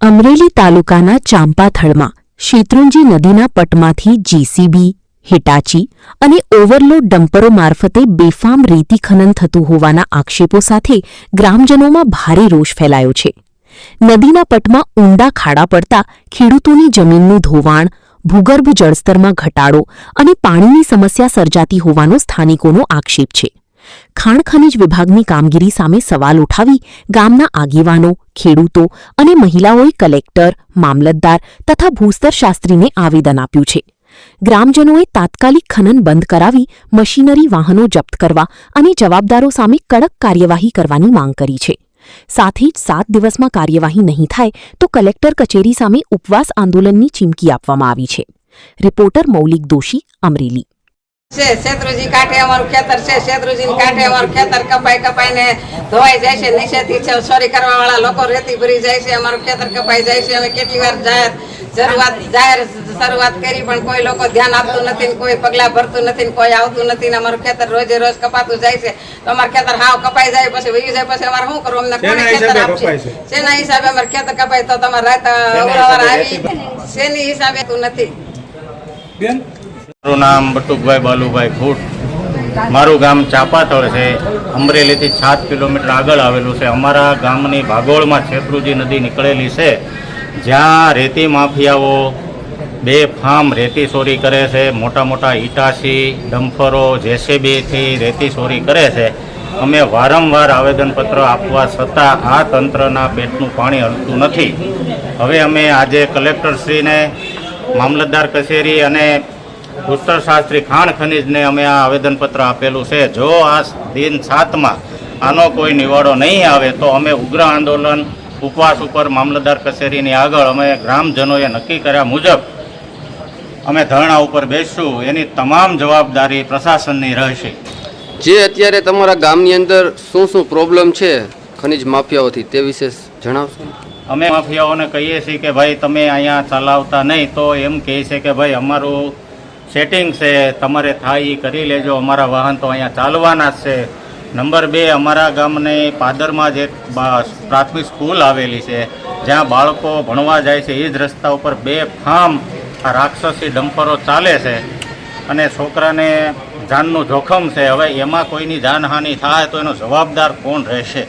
અમરેલી તાલુકાના ચાંપાથળમાં શેત્રુંજી નદીના પટમાંથી JCB, Hitachi અને ઓવરલોડ ડમ્પરો મારફતે બેફામ રેતી ખનન થતું હોવાના આક્ષેપો સાથે ગ્રામજનોમાં ભારે રોષ ફેલાયો છે. નદીના પટમાં ઊંડા ખાડા પડતા ખેડૂતોની જમીનનું ધોવાણ, ભૂગર્ભ જળસ્તરમાં ઘટાડો અને પાણીની સમસ્યા સર્જાતી હોવાનો સ્થાનિકોનો આક્ષેપ છે. ખાણ ખનિજ વિભાગની કામગીરી સામે સવાલ ઉઠાવી ગામના આગેવાનો, ખેડૂતો અને મહિલાઓએ કલેક્ટર, મામલતદાર તથા ભૂસ્તરશાસ્ત્રીને આવેદન આપ્યું છે. ગ્રામજનોએ તાત્કાલિક ખનન બંધ કરાવી મશીનરી વાહનો જપ્ત કરવા અને જવાબદારો સામે કડક કાર્યવાહી કરવાની માંગ કરી છે. સાથે જ 7 દિવસમાં કાર્યવાહી નહીં થાય તો કલેક્ટર કચેરી સામે ઉપવાસ આંદોલનની ચીમકી આપવામાં આવી છે. રિપોર્ટર મૌલિક દોશી, અમરેલી. શેત્રુજી કાંઠે અમારું ખેતર છે. શેત્રુજી કાંઠે અમારું ખેતર કપાઈને ધોવાઈ જાય છે. નીચેથી ચોરી કરવા વાળા લોકો રેતી ભરી જાય છે. અમારું ખેતર કપાઈ જાય છે. અમે કેટલી વાર જાહેર શરૂઆત કરી પણ કોઈ લોકો ધ્યાન આપતું નથી, કોઈ પગલા ભરતું નથી, કોઈ આવતું નથી. અમારું ખેતર રોજે રોજ કપાતું જાય છે. તો અમારું ખેતર હાવ કપાઈ જાય પછી વયું જાય પછી અમારે શું કરવું? અમને કોને ખેતર આપશે? શેના હિસાબે અમારું ખેતર કપાય તો તમારે રાત અવરાવાર આવી શેની હિસાબે તું નથી. મારું નામ બટુકભાઈ બાલુભાઈ ભૂટ. મારું ગામ ચાંપાથળ છે. અમરેલીથી 7 કિલોમીટર આગળ આવેલું છે. અમારા ગામની ભાગોળમાં શેત્રુંજી નદી નીકળેલી છે, જ્યાં રેતી માફિયાઓ બેફામ રેતી ચોરી કરે છે. મોટા મોટા હિટાચી, ડમ્પરો, જેસીબીથી રેતી ચોરી કરે છે. અમે વારંવાર આવેદનપત્ર આપવા છતાં આ તંત્રના પેટનું પાણી હલતું નથી. હવે અમે આજે કલેક્ટરશ્રીને, મામલતદાર કચેરી અને ભૂસ્તરશાસ્ત્રી ખાણ ખનિજને અમે આ આવેદનપત્ર આપેલું છે. જો આ દિન 7માં આનો કોઈ નિવાડો નહીં આવે તો અમે ઉગ્ર આંદોલન, ઉપવાસ ઉપર મામલતદાર કચેરીની આગળ અમે ગ્રામજનોએ નક્કી કર્યા મુજબ અમે ધરણા ઉપર બેસશું. એની તમામ જવાબદારી પ્રશાસનની રહેશે. જે અત્યારે તમારા ગામની અંદર શું શું પ્રોબ્લેમ છે ખનિજ માફિયાઓથી તે વિશે જણાવશો? અમે માફિયાઓને કહીએ છીએ કે ભાઈ તમે અહીંયા ચલાવતા નહીં, તો એમ કહે છે કે ભાઈ અમારું સેટિંગ છે, તમારે થાય એ કરી લેજો, અમારા વાહન તો અહીંયા ચાલવાના જ છે. નંબર 2, અમારા ગામની પાદરમાં જ એક પ્રાથમિક સ્કૂલ આવેલી છે, જ્યાં બાળકો ભણવા જાય છે. એ જ રસ્તા ઉપર બેફામ આ રાક્ષસી ડમ્પરો ચાલે છે અને છોકરાને જાનનું જોખમ છે. હવે એમાં કોઈની જાનહાનિ થાય તો એનો જવાબદાર કોણ રહેશે?